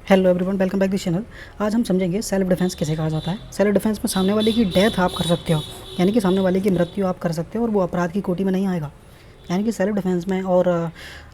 Hello everyone, welcome back this channel. आज हम समझेंगे सेल्फ डिफेंस किसे कहा जाता है। सेल्फ डिफेंस में सामने वाले की डेथ आप कर सकते हो, यानी कि सामने वाले की मृत्यु आप कर सकते हो और वो अपराध की कोटि में नहीं आएगा। यानी कि सेल्फ डिफेंस में और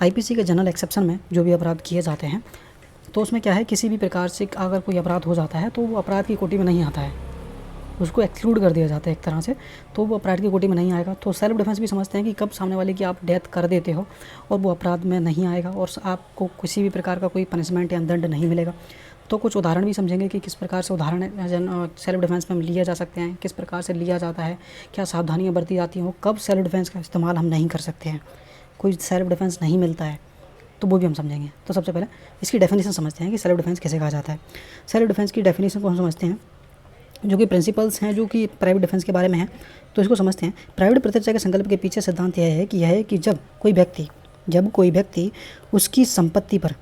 आईपीसी के जनरल एक्सेप्शन में जो भी अपराध किए जाते हैं, तो उसमें क्या है, किसी भी प्रकार से अगर कोई अपराध हो जाता है तो वो अपराध की कोटि में नहीं आता है, उसको एक्सक्लूड कर दिया जाता है एक तरह से, तो वो अपराध की कोटि में नहीं आएगा। तो सेल्फ डिफेंस भी समझते हैं कि कब सामने वाले की आप डेथ कर देते हो और वो अपराध में नहीं आएगा और आपको किसी भी प्रकार का कोई पनिशमेंट या दंड नहीं मिलेगा। तो कुछ उदाहरण भी समझेंगे कि किस प्रकार से उदाहरण सेल्फ डिफेंस में लिए जा सकते हैं, किस प्रकार से लिया जाता है, क्या सावधानियाँ बरती जाती हैं, कब सेल्फ डिफेंस का इस्तेमाल हम नहीं कर सकते हैं, कोई सेल्फ डिफेंस नहीं मिलता है, तो वो भी हम समझेंगे। तो सबसे पहले इसकी डेफिनेशन समझते हैं कि सेल्फ डिफेंस कैसे कहा जाता है। सेल्फ डिफेंस की डेफिनेशन को हम समझते हैं, जो कि प्रिंसिपल्स हैं जो कि प्राइवेट डिफेंस के बारे में है, तो इसको समझते हैं। प्राइवेट प्रतिरक्षा के संकल्प के पीछे सिद्धांत यह है कि जब कोई व्यक्ति उसकी संपत्ति पर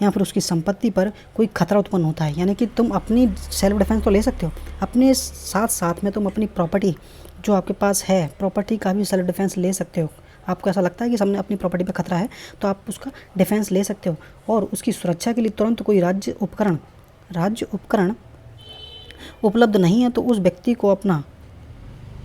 या फिर उसकी संपत्ति पर कोई खतरा उत्पन्न होता है, यानी कि तुम अपनी सेल्फ डिफेंस तो ले सकते हो, अपने साथ साथ में तुम अपनी प्रॉपर्टी जो आपके पास है, प्रॉपर्टी का भी सेल्फ डिफेंस ले सकते हो। आपको ऐसा लगता है कि सामने अपनी प्रॉपर्टी पर खतरा है तो आप उसका डिफेंस ले सकते हो, और उसकी सुरक्षा के लिए तुरंत कोई राज्य उपकरण उपलब्ध नहीं है तो उस व्यक्ति को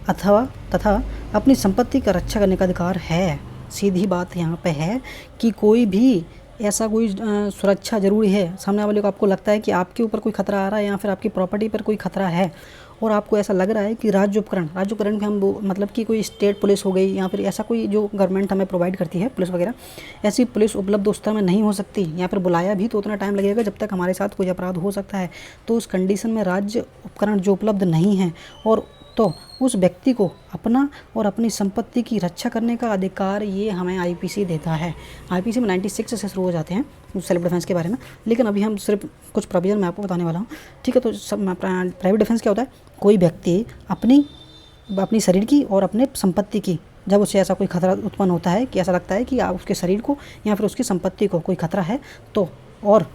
तथा अपनी संपत्ति का रक्षा करने का अधिकार है। सीधी बात यहाँ पे है कि कोई भी ऐसा कोई सुरक्षा ज़रूरी है। सामने वाले को आपको लगता है कि आपके ऊपर कोई खतरा आ रहा है या फिर आपकी प्रॉपर्टी पर कोई खतरा है, और आपको ऐसा लग रहा है कि राज्य उपकरण के हम वो मतलब कि कोई स्टेट पुलिस हो गई या फिर ऐसा कोई जो गवर्नमेंट हमें प्रोवाइड करती है पुलिस वगैरह, ऐसी पुलिस उपलब्ध उस तरह में नहीं हो सकती, या फिर बुलाया भी तो उतना टाइम लगेगा जब तक हमारे साथ कोई अपराध हो सकता है। तो उस कंडीशन में राज्य उपकरण जो उपलब्ध नहीं है, और तो उस व्यक्ति को अपना और अपनी संपत्ति की रक्षा करने का अधिकार ये हमें आईपीसी देता है। आईपीसी में 96 से शुरू हो जाते हैं सेल्फ डिफेंस के बारे में, लेकिन अभी हम सिर्फ कुछ प्रोविजन मैं आपको बताने वाला हूँ, ठीक है। तो सब प्राइवेट डिफेंस क्या होता है, कोई व्यक्ति अपनी शरीर की और अपने संपत्ति की, जब उसे ऐसा कोई खतरा उत्पन्न होता है कि ऐसा लगता है कि उसके शरीर को या फिर उसकी संपत्ति को कोई खतरा है, तो और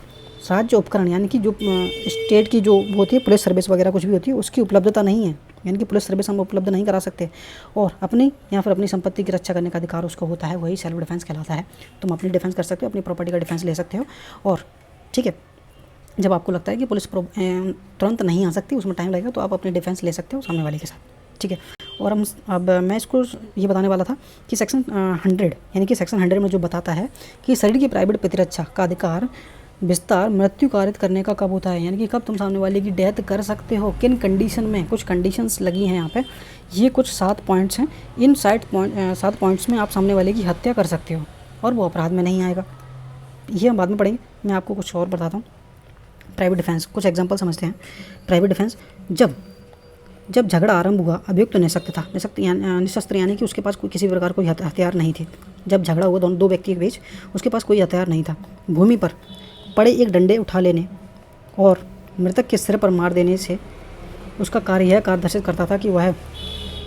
राज्य उपकरण यानी कि जो स्टेट की जो वो होती है पुलिस सर्विस वगैरह कुछ भी होती है उसकी उपलब्धता नहीं है, यानी कि पुलिस सर्विस हम उपलब्ध नहीं करा सकते, और अपनी या फिर अपनी संपत्ति की रक्षा करने का अधिकार उसको होता है, वही सेल्फ डिफेंस कहलाता है। तुम अपनी डिफेंस कर सकते हो, अपनी प्रॉपर्टी का डिफेंस ले सकते हो, और ठीक है, जब आपको लगता है कि पुलिस तुरंत नहीं आ सकती, उसमें टाइम लगेगा, तो आप अपनी डिफेंस ले सकते हो सामने वाले के साथ, ठीक है। और अब मैं इसको ये बताने वाला था कि सेक्शन 100 यानी कि सेक्शन 100 में जो बताता है कि शरीर की प्राइवेट प्रतिरक्षा का अधिकार विस्तार मृत्यु कारित करने का कब होता है, यानी कि कब तुम सामने वाले की डेथ कर सकते हो, किन कंडीशन में। कुछ कंडीशंस लगी हैं यहाँ पे, ये कुछ 7 पॉइंट्स हैं। इन 7 पॉइंट्स में आप सामने वाले की हत्या कर सकते हो और वो अपराध में नहीं आएगा। ये हम बाद में पढ़ेंगे, मैं आपको कुछ और बताता हूँ। प्राइवेट डिफेंस, कुछ एग्जाम्पल समझते हैं। प्राइवेट डिफेंस, जब झगड़ा आरंभ हुआ, अभियुक्त निशस्त्र यानी कि उसके पास कोई किसी प्रकार कोई हथियार नहीं थे। जब झगड़ा हुआ दो व्यक्ति के बीच, उसके पास कोई हथियार नहीं था। भूमि पर पड़े एक डंडे उठा लेने और मृतक के सिर पर मार देने से उसका कार्य यह दर्शित करता था कि वह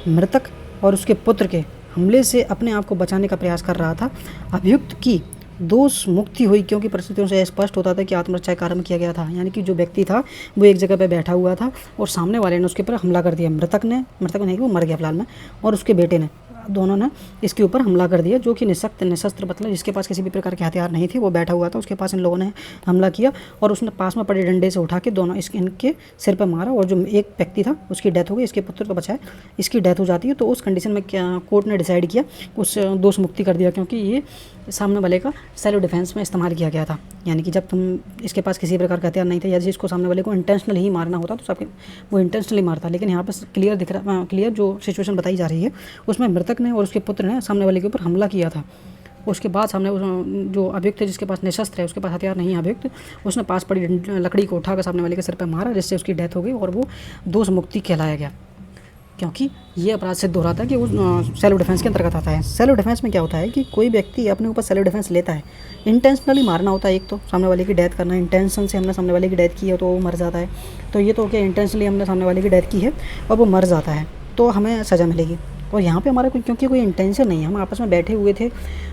मृतक और उसके पुत्र के हमले से अपने आप को बचाने का प्रयास कर रहा था। अभियुक्त की दोष मुक्ति हुई क्योंकि परिस्थितियों से स्पष्ट होता था कि आत्मरक्षा का आरंभ किया गया था, यानी कि जो व्यक्ति था वो एक जगह पर बैठा हुआ था और सामने वाले ने उसके ऊपर हमला कर दिया। मृतक नहीं, वो मर गया फिलहाल में, और उसके बेटे ने, दोनों ने इसके ऊपर हमला कर दिया, जो कि निशस्त्र मतलब जिसके पास किसी भी प्रकार के हथियार नहीं थे, वो बैठा हुआ था, उसके पास इन लोगों ने हमला किया और उसने पास में पड़े डंडे से उठा के दोनों इनके सिर पर मारा, और जो एक व्यक्ति था उसकी डेथ हो गई, इसके पुत्र को बचाया, इसकी डेथ हो जाती है। तो उस कंडीशन में क्या कोर्ट ने डिसाइड किया, उस दोष मुक्ति कर दिया, क्योंकि ये सामने वाले का सेल्फ डिफेंस में इस्तेमाल किया गया था। यानी कि जब तुम इसके पास किसी प्रकार का हथियार नहीं था, या जिसको सामने वाले को इंटेंशनली ही मारना होता तो सबके वो इंटेंशनली मारता, लेकिन यहाँ पर क्लियर जो सिचुएशन बताई जा रही है उसमें मृतक ने और उसके पुत्र ने सामने वाले के ऊपर हमला किया था। उसके बाद सामने जो अभियुक्त है जिसके पास निशस्त्र है, उसके पास हथियार नहीं है अभियुक्त, उसने पास पड़ी लकड़ी को उठाकर सामने वाले के सिर पर मारा, जिससे उसकी डेथ हो गई और वो दोष मुक्ति कहलाया गया, क्योंकि ये अपराध सिद्ध हो रहा था कि वो सेल्फ डिफेंस के अंतर्गत आता है। सेल्फ डिफेंस में क्या होता है कि कोई व्यक्ति अपने ऊपर सेल्फ डिफेंस लेता है, इंटेंशनली मारना होता है, एक तो सामने वाले की डेथ करना, इंटेंशन से हमने सामने वाले की डेथ की है तो वो मर जाता है। तो ये तो क्या, इंटेंशनली हमने सामने वाले की डेथ की है और वो मर जाता है तो हमें सज़ा मिलेगी। और यहाँ पे हमारा क्योंकि कोई इंटेंशन नहीं है, हम आपस में बैठे हुए थे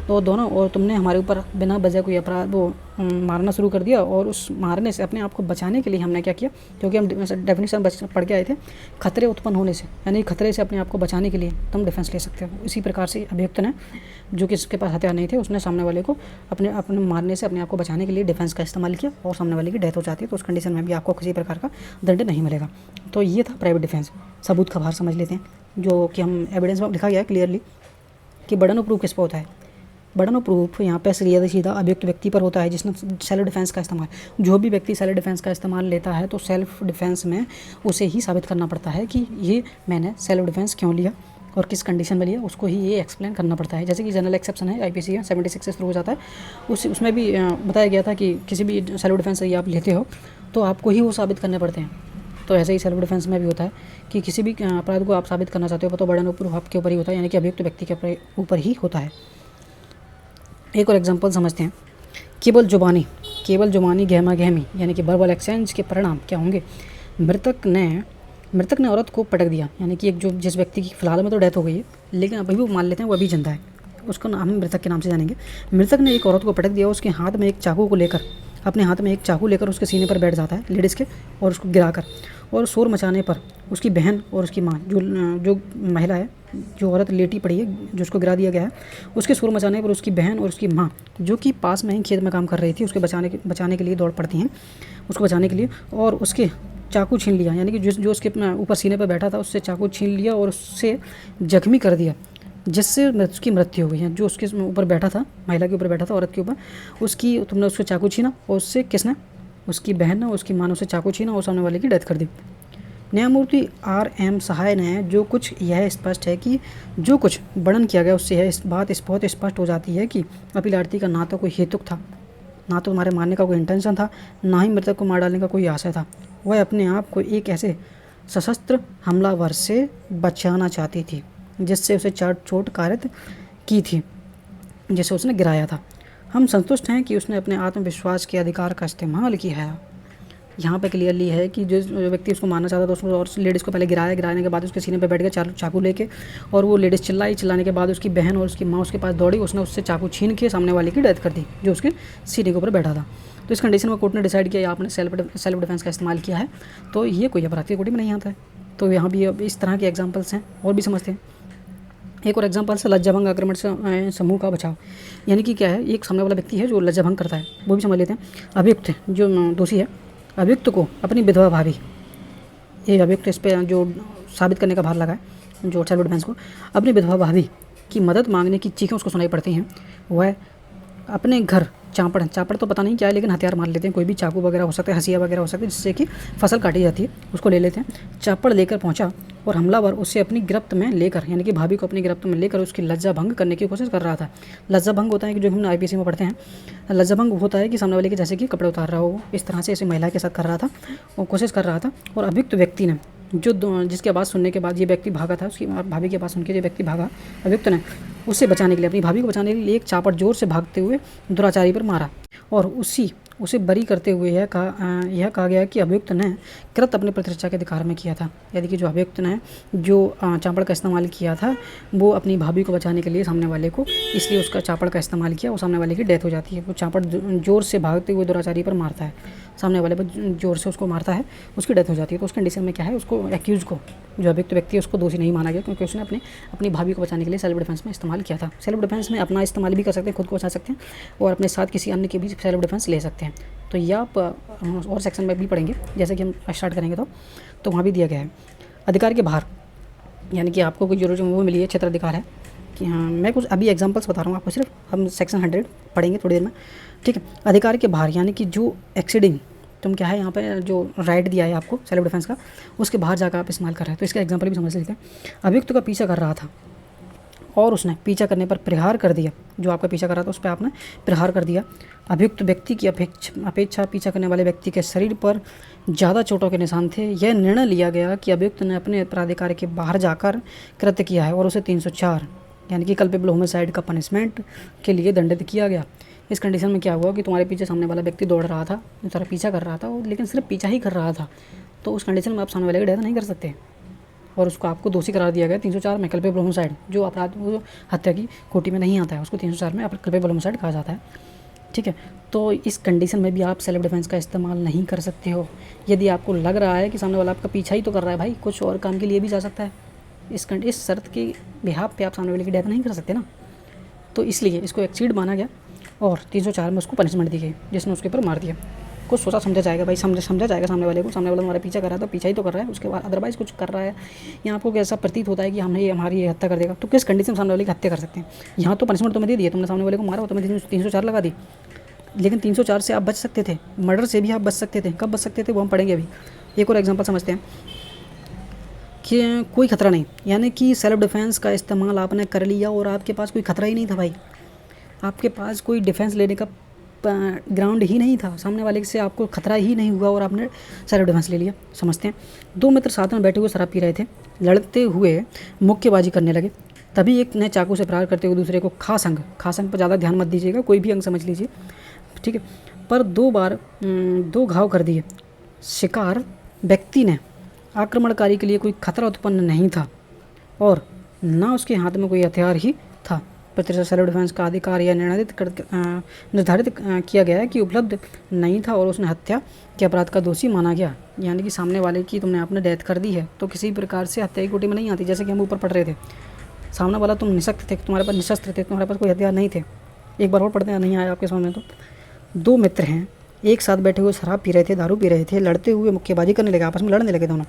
तो दोनों, और तुमने हमारे ऊपर बिना वजह कोई अपराध वो मारना शुरू कर दिया, और उस मारने से अपने आप को बचाने के लिए हमने क्या किया, क्योंकि हम डेफिनेशन पढ़ के आए थे, खतरे उत्पन्न होने से, यानी खतरे से अपने आप को बचाने के लिए तुम डिफेंस ले सकते हो। इसी प्रकार से अभियुक्त ने, जो कि इसके पास हथियार नहीं थे, उसने सामने वाले को अपने मारने से अपने आप को बचाने के लिए डिफेंस का इस्तेमाल किया, और सामने वाले की डेथ हो जाती है, तो उस कंडीशन में भी आपको किसी प्रकार का दंड नहीं मिलेगा। तो ये था प्राइवेट डिफेंस। सबूत का भार समझ लेते हैं, जो कि हम एविडेंस में लिखा गया है क्लियरली कि बर्डन ऑफ प्रूफ किस पर होता है। बर्डन ऑफ प्रूफ यहाँ पे सीधा अभियुक्त व्यक्ति पर होता है, जिसने सेल्फ डिफेंस का इस्तेमाल, जो भी व्यक्ति सेल्फ डिफेंस का इस्तेमाल लेता है तो सेल्फ डिफेंस में उसे ही साबित करना पड़ता है कि ये मैंने सेल्फ डिफेंस क्यों लिया और किस कंडीशन में लिया, उसको ही ये एक्सप्लेन करना पड़ता है। जैसे कि जनरल एक्सेप्शन है IPC 76 से शुरू हो जाता है, उसमें भी बताया गया था कि किसी भी सेल्फ डिफेंस यदि आप लेते हो तो आपको ही वो साबित करने पड़ते हैं। तो ऐसे ही सेल्फ डिफेंस में भी होता है कि किसी भी अपराध को आप साबित करना चाहते हो तो बर्डन ऑफ प्रूफ आपके ऊपर ही होता है, यानी कि अभियुक्त व्यक्ति के ऊपर ही होता है। एक और एग्जांपल समझते हैं। केवल जुबानी गहमा गहमी यानी कि वर्बल एक्सचेंज के परिणाम क्या होंगे। मृतक ने औरत को पटक दिया, यानी कि जिस व्यक्ति की फिलहाल में तो डेथ हो गई है, लेकिन अभी वो मान लेते हैं वो अभी जिंदा है, उसको हम मृतक के नाम से जानेंगे। मृतक ने एक औरत को पटक दिया, उसके हाथ में एक चाकू लेकर उसके सीने पर बैठ जाता है लेडीज़ के, और उसको गिराकर, और शोर मचाने पर उसकी बहन और उसकी माँ, जो महिला है, जो औरत लेटी पड़ी है, जो उसको गिरा दिया गया है, उसके शोर मचाने पर उसकी बहन और उसकी माँ, जो कि पास में ही खेत में काम कर रही थी, उसके बचाने के लिए दौड़ पड़ती हैं, उसको बचाने के लिए, और उसके चाकू छीन लिया, यानी कि जो उसके ऊपर सीने पर बैठा था उससे चाकू छीन लिया और उससे जख्मी कर दिया, जिससे उसकी मृत्यु हो गई है। जो उसके ऊपर बैठा था, महिला के ऊपर बैठा था, औरत के ऊपर, तुमने उससे चाकू छीना, और उससे किसने, उसकी बहन ने, उसकी माँ ने उससे चाकू छीना और सामने वाले की डेथ कर दी। न्यायमूर्ति R.M. सहाय ने जो कुछ यह स्पष्ट है कि जो कुछ वर्णन किया गया उससे यह बात बहुत स्पष्ट हो जाती है कि अपीलार्थी का ना तो कोई हेतुक था, ना तो तुम्हारे मारने का कोई इंटेंशन था, ना ही मृतक को मार डालने का कोई आशय था। वह अपने आप को एक ऐसे सशस्त्र हमलावर से बचाना चाहती थी जिससे उसे चोट कारित की थी, जिसे उसने गिराया था। हम संतुष्ट हैं कि उसने अपने आत्मविश्वास के अधिकार का इस्तेमाल किया है। यहाँ पे क्लियरली है कि जो व्यक्ति उसको मारना चाहता था उसको, और लेडीज़ को पहले गिराने के बाद उसके सीने पे बैठ गया चाकू लेके, और वो लेडीज़ चिल्लाने के बाद उसकी बहन और उसकी माँ उसके पास दौड़ी, उसने उससे चाकू छीन के सामने वाले की डेथ कर दी, जो उसके सीने के ऊपर बैठा था। तो इस कंडीशन में कोर्ट ने डिसाइड किया आपने सेल्फ डिफेंस का इस्तेमाल किया है, तो ये कोई अपराध की कोटि में नहीं आता है। तो यहाँ भी अब इस तरह के एग्जाम्पल्स हैं, और भी समझते हैं। एक और एग्जांपल से लज्जाभंग आक्रमण से समूह का बचाव, यानी कि क्या है, एक सामने वाला व्यक्ति है जो लज्जाभंग करता है, वो भी समझ लेते हैं। अभियुक्त जो दोषी है, अभियुक्त को अपनी विधवा भाभी, ये अभियुक्त इस पर जो साबित करने का भार लगा है, जो सेल्फ डिफेंस को, अपनी विधवा भाभी की मदद मांगने की चीखें उसको सुनाई पड़ती हैं। वह अपने घर चापड़ तो पता नहीं क्या है, लेकिन हथियार मार लेते हैं, कोई भी चाकू वगैरह हो सकता है, हंसिया वगैरह हो सकती है, जिससे कि फसल काटी जाती है, उसको ले लेते हैं। चापड़ लेकर पहुंचा और हमलावर उसे अपनी गिरफ्त में लेकर, यानी कि भाभी को अपनी गिरफ्त में लेकर उसकी लज्जा भंग करने की कोशिश कर रहा था। लज्जा भंग होता है कि जो हम IPC में पढ़ते हैं, लज्जा भंग होता है कि सामने वाले के जैसे कि कपड़े उतार रहा हो, इस तरह से ऐसे महिला के साथ कर रहा था और कोशिश कर रहा था। और अभियुक्त व्यक्ति ने जिसकी आवाज़ सुनने के बाद ये व्यक्ति भागा था, उसकी भाभी की आवाज़ सुन के ये व्यक्ति भागा, अभियुक्त ने उससे बचाने के लिए, अपनी भाभी को बचाने के लिए एक चापड़ जोर से भागते हुए दुराचारी पर मारा, और उसे बरी करते हुए यह कहा गया कि अभियुक्त ने कृत अपने प्रतिरक्षा के अधिकार में किया था, यानी कि जो अभियुक्त ने जो चापड़ का इस्तेमाल किया था वो अपनी भाभी को बचाने के लिए सामने वाले को, इसलिए उसका चापड़ का इस्तेमाल किया और सामने वाले की डेथ हो जाती है। वो चापड़ जोर से भागते हुए दुराचारी पर मारता है, सामने वाले पर जोर से उसको मारता है, उसकी डेथ हो जाती है। तो उस कंडीशन में क्या है, उसको एक्यूज को, जो अभियुक्त व्यक्ति है, उसको दोषी नहीं माना गया, क्योंकि उसने अपनी भाभी को बचाने के लिए सेल्फ डिफेंस में इस्तेमाल किया था। सेल्फ डिफेंस में अपना इस्तेमाल भी कर सकते हैं, खुद को बचा सकते हैं, और अपने साथ किसी अन्य के भी सेल्फ डिफेंस ले सकते हैं। तो ये आप और सेक्शन में भी पढ़ेंगे, जैसे कि हम स्टार्ट करेंगे तो वहाँ भी दिया गया है। अधिकार के बाहर, यानी कि आपको कोई जरूरत वो मिली है, क्षेत्र अधिकार है कि हाँ, मैं कुछ अभी एग्जांपल्स बता रहा हूँ आपको, सिर्फ हम सेक्शन 100 पढ़ेंगे थोड़ी देर में, ठीक है। अधिकार के बाहर, यानी कि जो एक्सीडिंग, तुम क्या है यहाँ पे जो राइट दिया है आपको सेल्फ डिफेंस का, उसके बाहर जाकर आप इस्तेमाल कर रहे हैं। तो इसका एग्जांपल भी समझ लेते हैं। अभियुक्त का पीछा कर रहा था और उसने पीछा करने पर प्रहार कर दिया, जो आपका पीछा कर रहा था उस पर आपने प्रहार कर दिया। अभियुक्त व्यक्ति की अपेक्षा पीछा करने वाले व्यक्ति के शरीर पर ज़्यादा चोटों के निशान थे। यह निर्णय लिया गया कि अभियुक्त ने अपने अपराधिकार के बाहर जाकर कृत्य किया है और उसे 304 यानी कि कल्पेबल होमिसाइड का पनिशमेंट के लिए दंडित किया गया। इस कंडीशन में क्या हुआ कि तुम्हारे पीछे सामने वाला व्यक्ति दौड़ रहा था, तुम्हारा पीछा कर रहा था, लेकिन सिर्फ पीछा ही कर रहा था, तो उस कंडीशन में आप सामने वाले की डेथ नहीं कर सकते और उसको आपको दोषी करार दिया गया 304 में, कल्पेबल होमिसाइड, जो अपराध वो हत्या की कोटि में नहीं आता है, उसको 304 में कल्पेबल होमिसाइड कहा जाता है। ठीक है। तो इस कंडीशन में भी आप सेल्फ डिफेंस का इस्तेमाल नहीं कर सकते हो। यदि आपको लग रहा है कि सामने वाला आपका पीछा ही तो कर रहा है भाई, कुछ और काम के लिए भी जा सकता है, इस शर्त के बिहाफ पे आप सामने वाले की डेथ नहीं कर सकते ना। तो इसलिए इसको एक्सीड माना गया और 304 में उसको पनिशमेंट दी गई, जिसने उसके ऊपर मार दिया। कुछ सोचा समझा जाएगा भाई, समझा जाएगा सामने वाले को, सामने वाला हमारा पीछा कर रहा है तो पीछा ही तो कर रहा है, उसके बाद अदरवाइज़ कुछ कर रहा है, या आपको कैसा प्रतीत होता है कि हमने ये हमारी ये हत्या कर देगा, तो किस कंडीशन में सामने वाले की हत्या कर सकते हैं। यहाँ तो पनिशमेंट तुम्हें दे दिया, तुमने सामने वाले को मारा हो, तुम्हें 304 लगा दी, लेकिन 304 से आप बच सकते थे, मर्डर से भी आप बच सकते थे। कब बच सकते थे वो हम पढ़ेंगे अभी। एक और एग्जांपल समझते हैं कि कोई खतरा नहीं, यानी कि सेल्फ डिफेंस का इस्तेमाल आपने कर लिया और आपके पास कोई खतरा ही नहीं था भाई, आपके पास कोई डिफेंस लेने का ग्राउंड ही नहीं था, सामने वाले से आपको खतरा ही नहीं हुआ और आपने सेल्फ डिफेंस ले लिया। समझते हैं, दो मित्र साथ में बैठे हुए शराब पी रहे थे, लड़ते हुए मुक्केबाजी करने लगे। तभी एक ने चाकू से प्रहार करते हुए दूसरे को खास अंग पर ज़्यादा ध्यान मत दीजिएगा, कोई भी अंग समझ लीजिए, ठीक है, पर 2 बार 2 घाव कर दिए। शिकार व्यक्ति ने आक्रमणकारी के लिए कोई खतरा उत्पन्न नहीं था और ना उसके हाथ में कोई हथियार ही था। प्रतिशत सेल्फ डिफेंस का अधिकार यह निर्धारित किया गया है कि उपलब्ध नहीं था और उसने हत्या के अपराध का दोषी माना गया। यानी कि सामने वाले की तुमने आपने डेथ कर दी है तो किसी प्रकार से हत्या की कोटि में नहीं आती। जैसे कि हम ऊपर पढ़ रहे थे, सामने वाला तुम निशक्त थे, तुम्हारे पास निशस्त्र थे, तुम्हारे पास कोई हथियार नहीं थे। एक बार और पढ़ते हैं, नहीं आया आपके सामने तो। 2 मित्र हैं, एक साथ बैठे हुए शराब पी रहे थे, दारू पी रहे थे, लड़ते हुए मुक्केबाजी करने लगे, आपस में लड़ने लगे दोनों।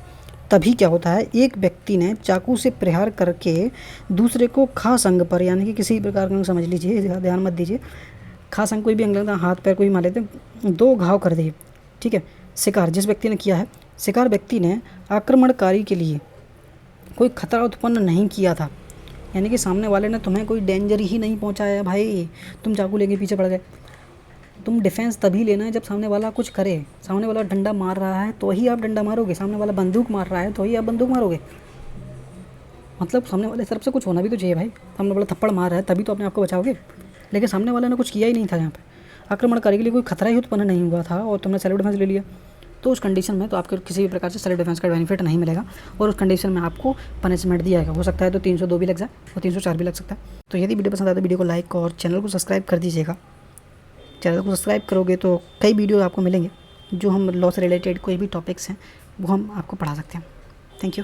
तभी क्या होता है, एक व्यक्ति ने चाकू से प्रहार करके दूसरे को खास अंग पर, यानी कि किसी प्रकार का अंग समझ लीजिए, ध्यान मत दीजिए, खास अंग कोई भी अंग लगता है, हाथ पैर कोई मान लेते, 2 घाव कर दिए। ठीक है, शिकार जिस व्यक्ति ने किया है, शिकार व्यक्ति ने आक्रमणकारी के लिए कोई खतरा उत्पन्न नहीं किया था, यानी कि सामने वाले ने तुम्हें कोई डेंजर ही नहीं पहुंचाया भाई, तुम चाकू लेके पीछे पड़ गए। तुम डिफेंस तभी लेना है जब सामने वाला कुछ करे, सामने वाला डंडा मार रहा है तो ही आप डंडा मारोगे, सामने वाला बंदूक मार रहा है तो ही आप बंदूक मारोगे। मतलब सामने वाले तरफ से कुछ होना भी तो चाहिए भाई, सामने वाला थप्पड़ मार रहा है तभी तो अपने आप को बचाओगे, लेकिन सामने वाले ने कुछ किया ही नहीं था। यहाँ पे आक्रमणकारी के लिए कोई खतरा ही उत्पन्न नहीं हुआ था और तुमने सेल्फ डिफेंस ले लिया, तो उस कंडीशन में तो आपको किसी भी प्रकार से सेल्फ डिफेंस का बेनिफिट नहीं मिलेगा और उस कंडीशन में आपको पनिशमेंट दिया जाएगा। हो सकता है तो 302 भी लग जाए और 304 भी लग सकता है। तो यदि वीडियो पसंद आए तो वीडियो को लाइक और चैनल को सब्सक्राइब कर दीजिएगा। चैनल को सब्सक्राइब करोगे तो कई वीडियो आपको मिलेंगे जो हम लॉ से रिलेटेड कोई भी टॉपिक्स हैं वो हम आपको पढ़ा सकते हैं। Thank you.